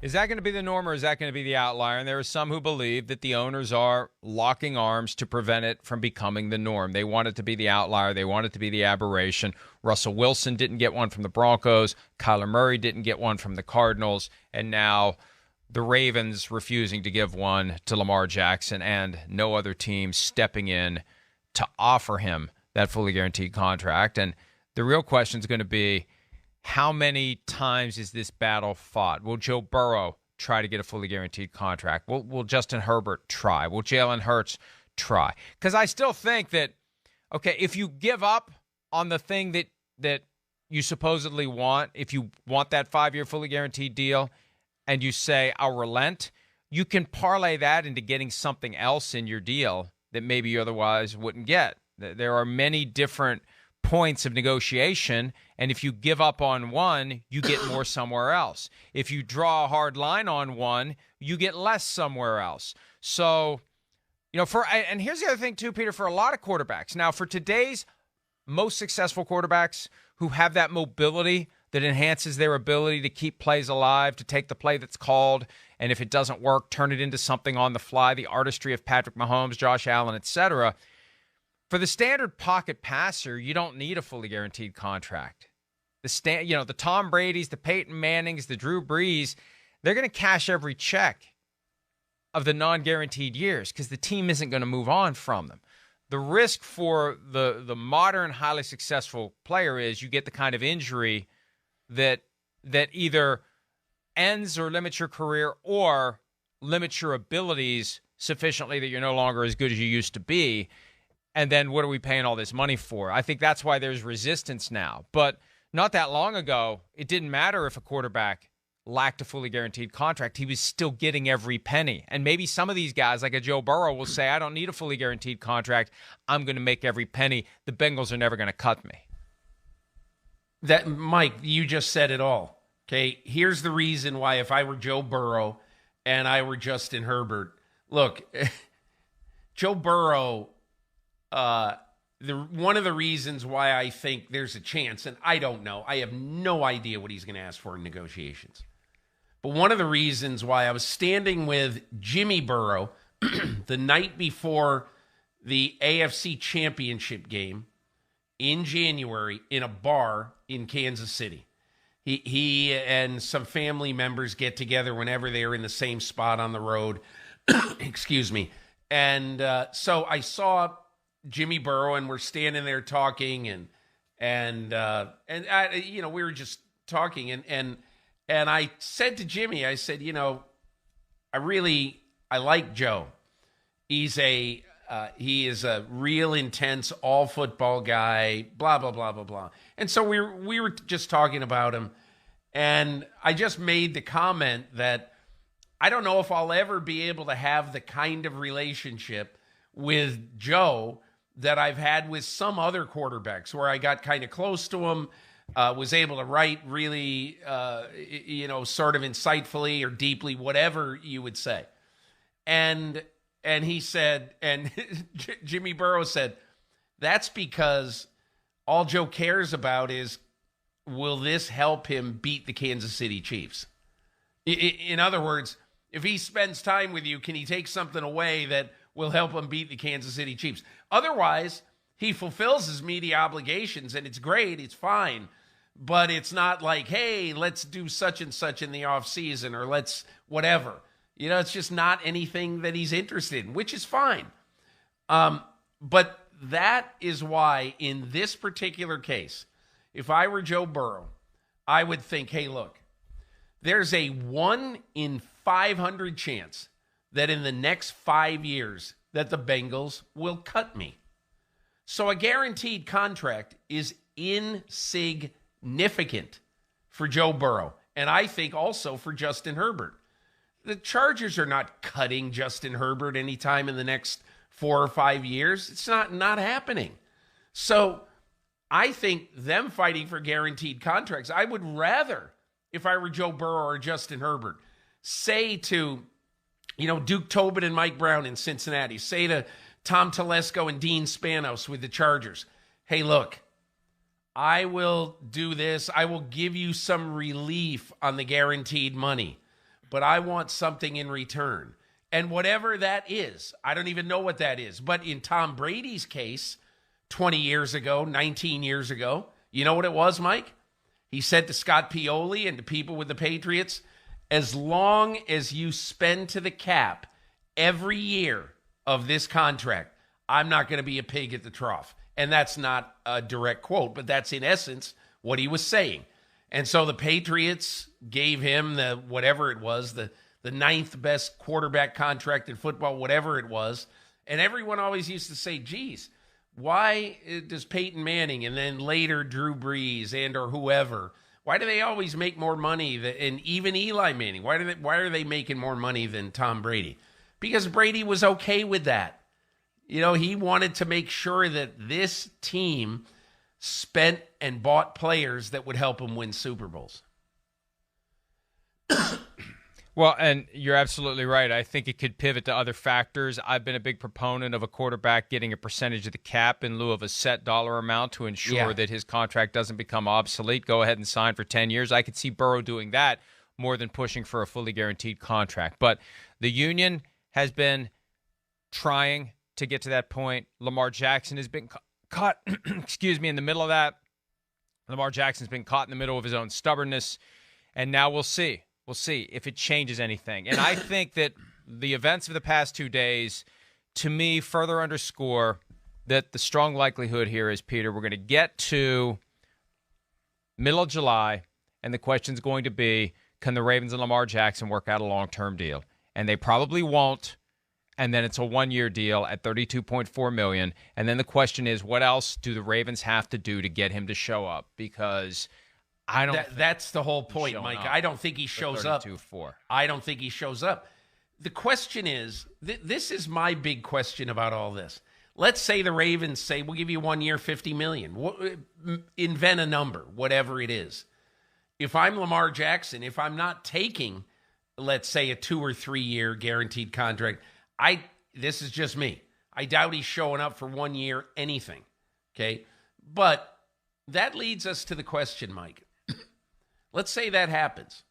Is that going to be the norm or is that going to be the outlier? And there are some who believe that the owners are locking arms to prevent it from becoming the norm. They want it to be the outlier. They want it to be the aberration. Russell Wilson didn't get one from the Broncos. Kyler Murray didn't get one from the Cardinals. And now the Ravens refusing to give one to Lamar Jackson and no other team stepping in to offer him that fully guaranteed contract. And the real question is going to be, how many times is this battle fought? Will Joe Burrow try to get a fully guaranteed contract? Will Justin Herbert try? Will Jalen Hurts try? Because I still think that, okay, if you give up on the thing that you supposedly want, if you want that 5-year fully guaranteed deal and you say, I'll relent, you can parlay that into getting something else in your deal that maybe you otherwise wouldn't get. There are many different points of negotiation, and if you give up on one, you get more somewhere else. If you draw a hard line on one, you get less somewhere else. So, and here's the other thing too, Peter, for a lot of quarterbacks. Now, for today's most successful quarterbacks who have that mobility that enhances their ability to keep plays alive, to take the play that's called, and if it doesn't work, turn it into something on the fly, the artistry of Patrick Mahomes, Josh Allen, etc. For the standard pocket passer, you don't need a fully guaranteed contract. The Tom Brady's, the Peyton Mannings, the Drew Brees, they're going to cash every check of the non-guaranteed years because the team isn't going to move on from them. The risk for the modern, highly successful player is you get the kind of injury that either ends or limits your career or limits your abilities sufficiently that you're no longer as good as you used to be. And then what are we paying all this money for? I think that's why there's resistance now. But not that long ago, it didn't matter if a quarterback lacked a fully guaranteed contract. He was still getting every penny. And maybe some of these guys, like a Joe Burrow, will say, I don't need a fully guaranteed contract. I'm going to make every penny. The Bengals are never going to cut me. That, Mike, you just said it all. Okay, here's the reason why if I were Joe Burrow and I were Justin Herbert, look, Joe Burrow, one of the reasons why I think there's a chance, and I don't know, I have no idea what he's going to ask for in negotiations. But one of the reasons why I was standing with Jimmy Burrow the night before the AFC Championship game in January in a bar in Kansas City. He and some family members get together whenever they're in the same spot on the road. Excuse me. And so I saw Jimmy Burrow, and we're standing there talking, and I, we were just talking, and I said to Jimmy, I said, I like Joe. He is a real intense all football guy, blah blah blah blah blah. And so we were just talking about him, and I just made the comment that I don't know if I'll ever be able to have the kind of relationship with Joe that I've had with some other quarterbacks where I got kind of close to him, was able to write really, sort of insightfully or deeply, whatever you would say. And he said, and Jimmy Burrow said, that's because all Joe cares about is, will this help him beat the Kansas City Chiefs? In other words, if he spends time with you, can he take something away that will help him beat the Kansas City Chiefs? Otherwise, he fulfills his media obligations, and it's great, it's fine. But it's not like, hey, let's do such and such in the offseason, or let's whatever. It's just not anything that he's interested in, which is fine. But that is why, in this particular case, if I were Joe Burrow, I would think, hey, look, there's a 1 in 500 chance that in the next 5 years that the Bengals will cut me. So a guaranteed contract is insignificant for Joe Burrow, and I think also for Justin Herbert. The Chargers are not cutting Justin Herbert anytime in the next 4 or 5 years. It's not happening. So I think them fighting for guaranteed contracts, I would rather, if I were Joe Burrow or Justin Herbert, say to Duke Tobin and Mike Brown in Cincinnati, say to Tom Telesco and Dean Spanos with the Chargers, hey, look, I will do this. I will give you some relief on the guaranteed money. but I want something in return. And whatever that is, I don't even know what that is. But in Tom Brady's case, 20 years ago, 19 years ago, you know what it was, Mike? He said to Scott Pioli and to people with the Patriots, as long as you spend to the cap every year of this contract, I'm not going to be a pig at the trough. And that's not a direct quote, but that's in essence what he was saying. And so the Patriots gave him the whatever it was, the ninth best quarterback contract in football, whatever it was. And everyone always used to say, geez, why does Peyton Manning and then later Drew Brees and or whoever, why do they always make more money and even Eli Manning? Why are they making more money than Tom Brady? Because Brady was okay with that. You know, he wanted to make sure that this team spent and bought players that would help him win Super Bowls. Well, and you're absolutely right. I think it could pivot to other factors. I've been a big proponent of a quarterback getting a percentage of the cap in lieu of a set dollar amount to ensure that his contract doesn't become obsolete. Go ahead and sign for 10 years. I could see Burrow doing that more than pushing for a fully guaranteed contract. But the union has been trying to get to that point. Lamar Jackson has been caught, in the middle of that. Lamar Jackson's been caught in the middle of his own stubbornness. And now we'll see. We'll see if it changes anything. And I think that the events of the past 2 days, to me, further underscore that the strong likelihood here is, Peter, we're going to get to middle of July, and the question's going to be, can the Ravens and Lamar Jackson work out a long-term deal? And they probably won't. And then it's a one-year deal at $32.4 million. And then the question is, what else do the Ravens have to do to get him to show up? Because I don't. That's the whole point, Mike. I don't think he shows up. I don't think he shows up. The question is, this is my big question about all this. Let's say the Ravens say, we'll give you 1 year, $50 million. Invent a number, whatever it is. If I'm Lamar Jackson, if I'm not taking, let's say, a 2 or 3 year guaranteed contract, this is just me. I doubt he's showing up for 1 year anything. Okay? But that leads us to the question, Mike. Let's say that happens.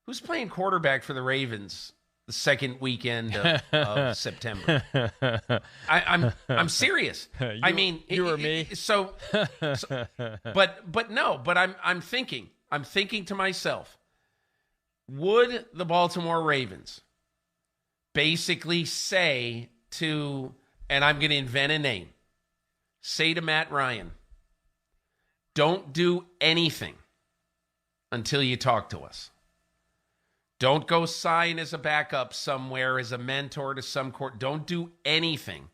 Who's playing quarterback for the Ravens the second weekend of September? I'm serious. You or me. But I'm thinking to myself, would the Baltimore Ravens basically say to, and I'm going to invent a name, say to Matt Ryan, don't do anything until you talk to us. Don't go sign as a backup somewhere, as a mentor to some court. Don't do anything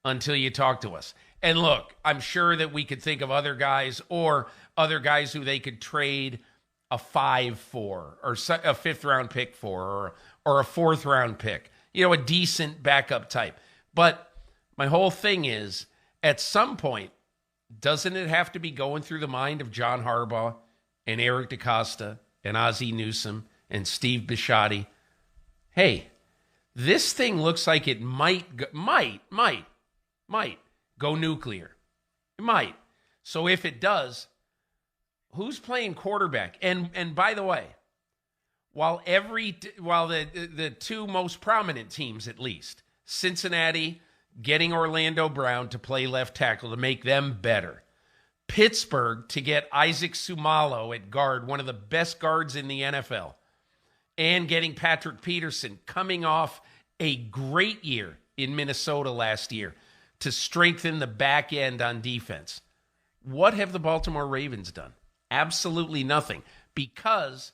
until you talk to us. And look, I'm sure that we could think of other guys or other guys who they could trade a 5 for or a 5th round pick for or a 4th round pick. You know, a decent backup type. But my whole thing is, at some point, doesn't it have to be going through the mind of John Harbaugh and Eric DeCosta and Ozzie Newsome and Steve Bisciotti? Hey, this thing looks like it might go nuclear. It might. So if it does, who's playing quarterback? And by the way, while the two most prominent teams, at least, Cincinnati getting Orlando Brown to play left tackle to make them better, Pittsburgh to get Isaac Sumalo at guard, one of the best guards in the NFL, and getting Patrick Peterson coming off a great year in Minnesota last year to strengthen the back end on defense. What have the Baltimore Ravens done? Absolutely nothing, because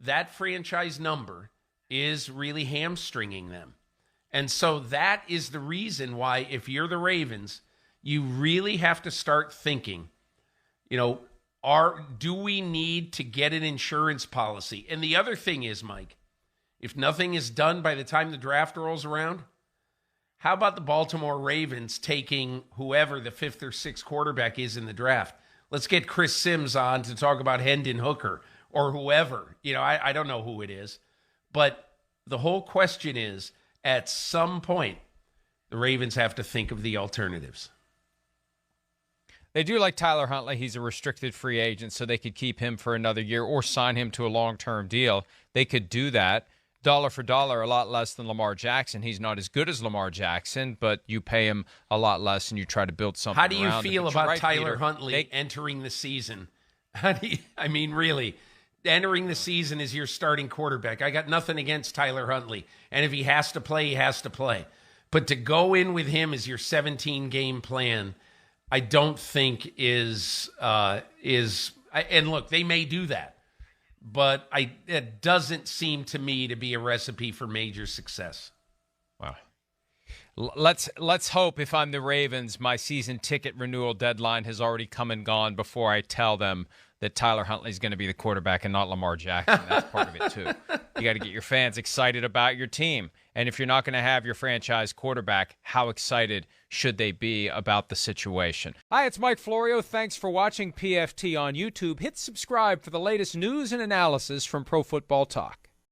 that franchise number is really hamstringing them. And so that is the reason why, if you're the Ravens, you really have to start thinking, do we need to get an insurance policy? And the other thing is, Mike, if nothing is done by the time the draft rolls around, how about the Baltimore Ravens taking whoever the 5th or 6th quarterback is in the draft? Let's get Chris Sims on to talk about Hendon Hooker or whoever. I don't know who it is. But the whole question is, at some point, the Ravens have to think of the alternatives. They do like Tyler Huntley. He's a restricted free agent, so they could keep him for another year or sign him to a long-term deal. They could do that. Dollar for dollar, a lot less than Lamar Jackson. He's not as good as Lamar Jackson, but you pay him a lot less and you try to build something around him. How do you feel about Tyler Peter, Huntley entering the season? I mean, really, entering the season as your starting quarterback. I got nothing against Tyler Huntley. And if he has to play, he has to play. But to go in with him as your 17-game plan, I don't think is and look, they may do that, but it doesn't seem to me to be a recipe for major success. Wow. Let's hope if I'm the Ravens, my season ticket renewal deadline has already come and gone before I tell them that Tyler Huntley's going to be the quarterback and not Lamar Jackson. That's part of it, too. You got to get your fans excited about your team. And if you're not going to have your franchise quarterback, how excited should they be about the situation? Hi, it's Mike Florio. Thanks for watching PFT on YouTube. Hit subscribe for the latest news and analysis from Pro Football Talk.